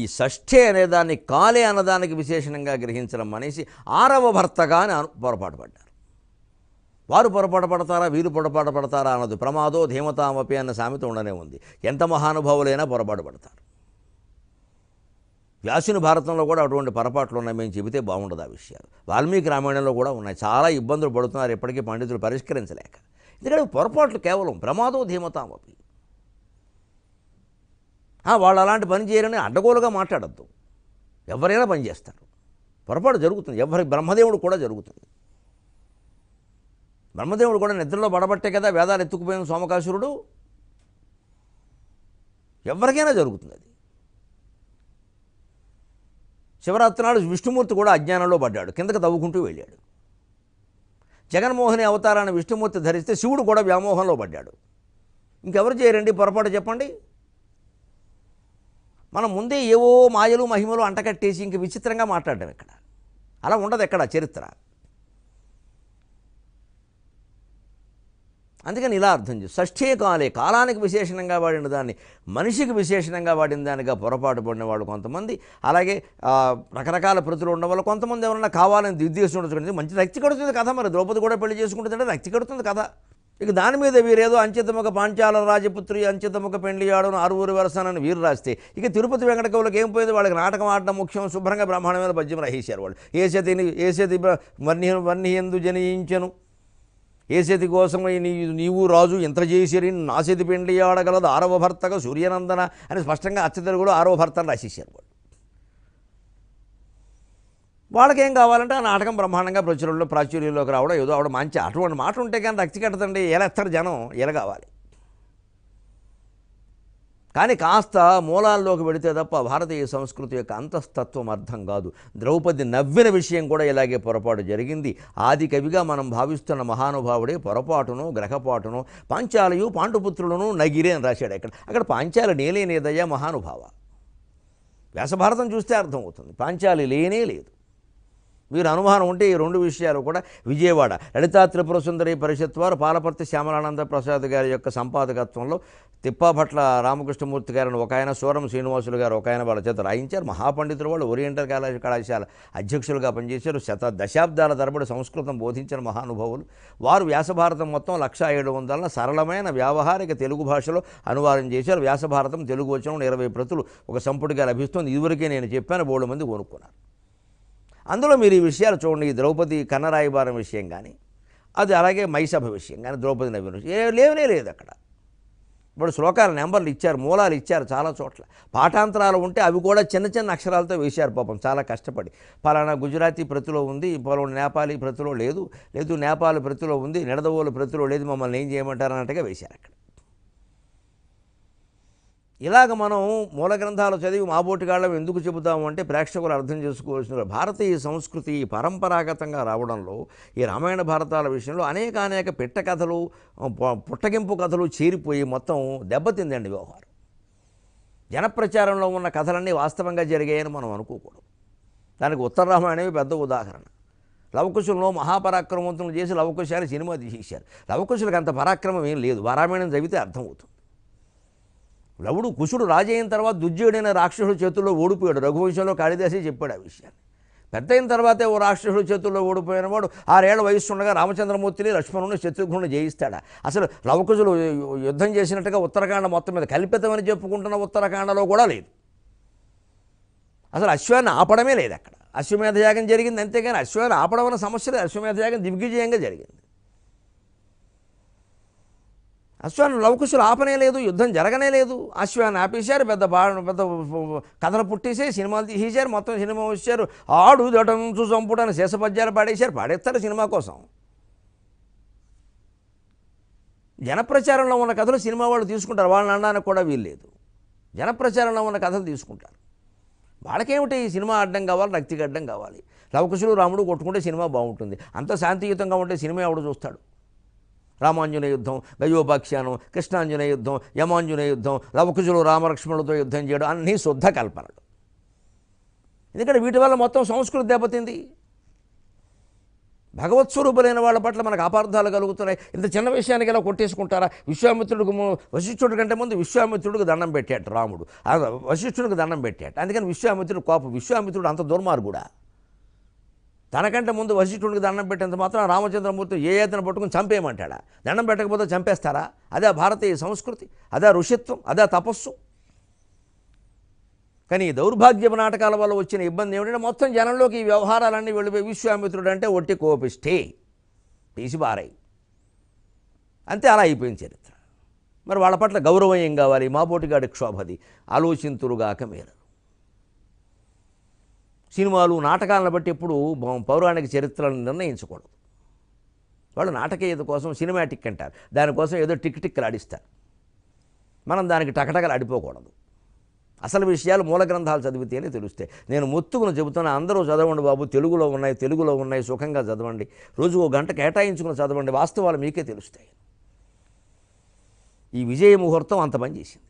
ఈ షష్ఠి అనేదాన్ని కాలే అన్నదానికి విశేషణంగా గ్రహించడం అనేసి ఆరవ భర్తగా అని పొరపాటు పడ్డారు. వారు పొరపాటు పడతారా వీరు పొరపాటు పడతారా అన్నది ప్రమాదో ధీమతామపి అన్న సామెత ఉండనే ఉంది. ఎంత మహానుభావులైనా పొరపాటు పడతారు. వ్యాసుని భారతంలో కూడా అటువంటి పొరపాట్లు ఉన్నాయి. మేము చెబితే బాగుండదు ఆ విషయాలు. వాల్మీకి రామాయణంలో కూడా ఉన్నాయి. చాలా ఇబ్బందులు పడుతున్నారు ఇప్పటికీ పండితులు పరిష్కరించలేక. ఎందుకంటే పొరపాట్లు కేవలం ప్రమాదో ధీమతామపి. వాళ్ళు అలాంటి పని చేయరని అడ్డగోలుగా మాట్లాడద్దు. ఎవరైనా పని చేస్తారు, పొరపాటు జరుగుతుంది. బ్రహ్మదేవుడు కూడా జరుగుతుంది. బ్రహ్మదేవుడు కూడా నిద్రలో పడబట్టే కదా వేదాలు ఎత్తుకుపోయిన సోమకాసురుడు. ఎవరికైనా జరుగుతుంది అది. శివరాత్రి నాడు విష్ణుమూర్తి కూడా అజ్ఞానంలో పడ్డాడు, కిందకు తవ్వుకుంటూ వెళ్ళాడు. జగన్మోహిని అవతారాన్ని విష్ణుమూర్తి ధరిస్తే శివుడు కూడా వ్యామోహంలో పడ్డాడు. ఇంకెవరు చేయరండి పొరపాటు చెప్పండి. మనం ముందే ఏవో మాయలు మహిమలు అంటకట్టేసి ఇంక విచిత్రంగా మాట్లాడడం ఇక్కడ. అలా ఉండదు ఎక్కడ చరిత్ర. అందుకని ఇలా అర్థం చేసి షష్ఠే కాలే, కాలానికి విశేషణంగా వాడిన దాన్ని మనిషికి విశేషణంగా వాడిన దానిగా పొరపాటు పడిన వాళ్ళు కొంతమంది. అలాగే రకరకాల ప్రతులు ఉండడం వల్ల కొంతమంది ఎవరన్నా కావాలని దిద్దేసి ఉండొచ్చు. మంచి రక్తి కడుతుంది కథ. మరి ద్రౌపది కూడా పెళ్లి చేసుకుంటుందంటే రక్తి కడుతుంది కథ. ఇక దాని మీద వీరేదో అంచెతముఖ పాంచాల రాజపుత్రి అంచెతముఖ పెండ్లియాడును ఆరుగురు వరసనని వీరు రాస్తే ఇక తిరుపతి వెంకట కవులకు ఏం పోయింది? వాళ్ళకి నాటకం ఆడడం ముఖ్యం. శుభ్రంగా బ్రహ్మాండమైన పద్యం రాసేశారు వాళ్ళు. ఏసతి వర్ణియందు జనించెను, ఏసతి కోసమై నీవు రాజు ఇంత చేసిరి, నాసతి పెండ్లి ఆడగలదు ఆరవ భర్తగా సూర్యనందన అని స్పష్టంగా అచ్చ తెలుగులో ఆరవ భర్తను రాసేశారు వాళ్ళు. వాళ్ళకేం కావాలంటే ఆ నాటకం బ్రహ్మాండంగా ప్రాచుర్యంలోకి రావడం, ఏదో ఆవిడ మంచి అటువంటి మాట ఉంటే కానీ రక్తి కట్టదండి. ఎలేస్తారు జనం, ఎలా కావాలి. కానీ కాస్త మూలాల్లోకి వెళితే తప్ప భారతీయ సంస్కృతి యొక్క అంతస్తత్వం అర్థం కాదు. ద్రౌపది నవ్విన విషయం కూడా ఇలాగే పొరపాటు జరిగింది. ఆది కవిగా మనం భావిస్తున్న మహానుభావుడే పొరపాటును గ్రహపాటును పాంచాలయు పాండుపుత్రులను నగిరే అని రాశాడు. అక్కడ పాంచాలి నేలేనేదయ్యా మహానుభావ. వ్యాసభారతం చూస్తే అర్థమవుతుంది. పాంచాలి లేనే లేదు. మీరు అనుమానం ఉంటే ఈ రెండు విషయాలు కూడా విజయవాడ లలితా త్రిపుర సుందరి పరిషత్ వారు పాలపర్తి శ్యామలానంద ప్రసాద్ గారి యొక్క సంపాదకత్వంలో తిప్పాభట్ల రామకృష్ణమూర్తి గారిని ఒక ఆయన, సూరం శ్రీనివాసులు గారు ఒక ఆయన వాళ్ళ చేత రాయించారు. మహాపండితులు వాళ్ళు. ఓరియంటల్ కళాశాల అధ్యక్షులుగా పనిచేశారు. దశాబ్దాల తరబడి సంస్కృతం బోధించిన మహానుభావులు వారు. వ్యాసభారతం మొత్తం 1700 సరళమైన వ్యావహారిక తెలుగు భాషలో అనువాదం చేశారు. వ్యాసభారతం తెలుగు వచనం 20 ప్రతులు ఒక సంపుటిగా లభిస్తుంది. ఇదివరకే నేను చెప్పాను, 3 మంది కొనుక్కున్నారు. అందులో మీరు ఈ విషయాలు చూడండి. ఈ ద్రౌపది కన్నరాయబారం విషయం కానీ, అది అలాగే మైసభ విషయం కానీ, ద్రౌపది నవ్విన విషయం లేవనే లేదు. అక్కడ ఇప్పుడు శ్లోకాల నెంబర్లు ఇచ్చారు, మూలాలు ఇచ్చారు. చాలా చోట్ల పాఠాంతరాలు ఉంటే అవి కూడా చిన్న చిన్న అక్షరాలతో వేశారు పాపం చాలా కష్టపడి. పలానా గుజరాతీ ప్రతిలో ఉంది, పలానా నేపాలీ ప్రతిలో లేదు, నేపాల్ ప్రతిలో ఉంది, నిడదవోలు ప్రతిలో లేదు, మమ్మల్ని ఏం చేయమంటారు అన్నట్టుగా వేశారు అక్కడ. ఇలాగ మనం మూల గ్రంథాలు చదివి మాబోటిగాళ్ళం ఎందుకు చెబుతాము అంటే ప్రేక్షకులు అర్థం చేసుకోవాల్సిన భారతీయ సంస్కృతి పరంపరాగతంగా రావడంలో ఈ రామాయణ భారతాల విషయంలో అనేక పెట్ట కథలు, పుట్టగింపు కథలు చేరిపోయి మొత్తం దెబ్బతిందండి వ్యవహారం. జనప్రచారంలో ఉన్న కథలన్నీ వాస్తవంగా జరిగాయని మనం అనుకోకూడదు. దానికి ఉత్తర రామాయణమే పెద్ద ఉదాహరణ. లవకుశులను మహాపరాక్రమవంతులు చేసి లవకుశాన్ని సినిమా తీసేశారు. లవకుశులకు అంత పరాక్రమం ఏం లేదు. రామాయణం చదివితే అర్థమవుతుంది. లవుడు కుశుడు రాజైన తర్వాత దుర్జయుడైన రాక్షసుల చేతుల్లో ఓడిపోయాడు. రఘువంశంలో కాళిదాసే చెప్పాడు ఆ విషయాన్ని. పెద్ద అయిన తర్వాతే ఓ రాక్షసుల చేతుల్లో ఓడిపోయిన వాడు 6 ఏళ్ల వయస్సు ఉండగా రామచంద్రమూర్తిని లక్ష్మణుని శత్రుఘ్నుని జయిస్తాడా? అసలు లవకుశులు యుద్ధం చేసినట్టుగా ఉత్తరాఖండ మొత్తం మీద కల్పితమని చెప్పుకుంటున్న ఉత్తరాఖండలో కూడా లేదు. అసలు అశ్వాన్ని ఆపడమే లేదు అక్కడ. అశ్వమేధయాగం జరిగింది అంతేగాని అశ్వాన్ని ఆపడం అన్న సమస్య లేదు. అశ్వమేధయాగం దిగ్విజయంగా జరిగింది. అశ్వాన్ని లవకుశులు ఆపనే లేదు, యుద్ధం జరగనే లేదు. అశ్వాన్ని ఆపేశారు, పెద్ద కథలు పుట్టేసి సినిమాలు తీసేశారు, మొత్తం సినిమా వచ్చారు. ఆడు దటంచు చంపుడని శేషపద్యాలు పాడేస్తారు సినిమా కోసం. జనప్రచారంలో ఉన్న కథలు సినిమా వాళ్ళు తీసుకుంటారు, వాళ్ళని అనడానికి కూడా వీల్లేదు. జనప్రచారంలో ఉన్న కథలు తీసుకుంటారు. వాళ్ళకేమిటి ఈ సినిమా అడ్డం కావాలి, రక్తికి అడ్డం కావాలి. లవకుశులు రాముడు కొట్టుకుంటే సినిమా బాగుంటుంది. అంత శాంతియుతంగా ఉంటే సినిమా ఎవడు చూస్తాడు? రామాంజనేయ యుద్ధం, గయోపాఖ్యానం, కృష్ణాంజనేయ యుద్ధం, యమాంజనేయ యుద్ధం, లవకుశులు రామలక్ష్మణులతో యుద్ధం చేయడం అన్నీ శుద్ధ కల్పనలు. ఎందుకంటే వీటి వల్ల మొత్తం సంస్కృతి దెబ్బతింది. భగవత్ స్వరూపులైన వాళ్ళ పట్ల మనకు అపార్థాలు కలుగుతున్నాయి. ఇంత చిన్న విషయానికి ఎలా కొట్టేసుకుంటారా? వశిష్ఠుడి కంటే ముందు విశ్వామిత్రుడికి దండం పెట్టాడు రాముడు, వశిష్ఠుడికి దండం పెట్టాడు. అందుకని విశ్వామిత్రుడు కోపం. విశ్వామిత్రుడు అంత దుర్మార్గుడా? తనకంటే ముందు వశిష్ఠుడికి దండం పెట్టేంత మాత్రం రామచంద్రమూర్తి ఏ ఏతను పట్టుకుని చంపేయమంటాడా? దండం పెట్టకపోతే చంపేస్తారా? అదే భారతీయ సంస్కృతి, అదే ఋషిత్వం, అదే తపస్సు. కానీ ఈ దౌర్భాగ్యపు నాటకాల వల్ల వచ్చిన ఇబ్బంది ఏమిటంటే మొత్తం జనంలోకి ఈ వ్యవహారాలన్నీ వెళ్ళిపోయి విశ్వామిత్రుడు అంటే ఒట్టి కోపిష్టే, తీసిబారాయి, అంతే. అలా అయిపోయింది చరిత్ర. మరి వాళ్ళ పట్ల గౌరవం ఏం కావాలి? మా పోటీగాడి క్షోభది ఆలోచింతురుగాక మీరు. సినిమాలు నాటకాలను బట్టి ఎప్పుడు పౌరాణిక చరిత్రలను నిర్ణయించకూడదు. వాళ్ళు నాటకీయత కోసం సినిమాటిక్ అంటారు, దానికోసం ఏదో టిక్ ఆడిస్తారు. మనం దానికి టకటకలు ఆడిపోకూడదు. అసలు విషయాలు మూల గ్రంథాలు చదివితేనే తెలుస్తాయి. నేను మొత్తుకుని చెబుతున్నా, అందరూ చదవండి బాబు, తెలుగులో ఉన్నాయి, సుఖంగా చదవండి, రోజుకు 1 గంట కేటాయించుకుని చదవండి, వాస్తవాలు మీకే తెలుస్తాయి. ఈ విజయ ముహూర్తం అంత పని చేసింది.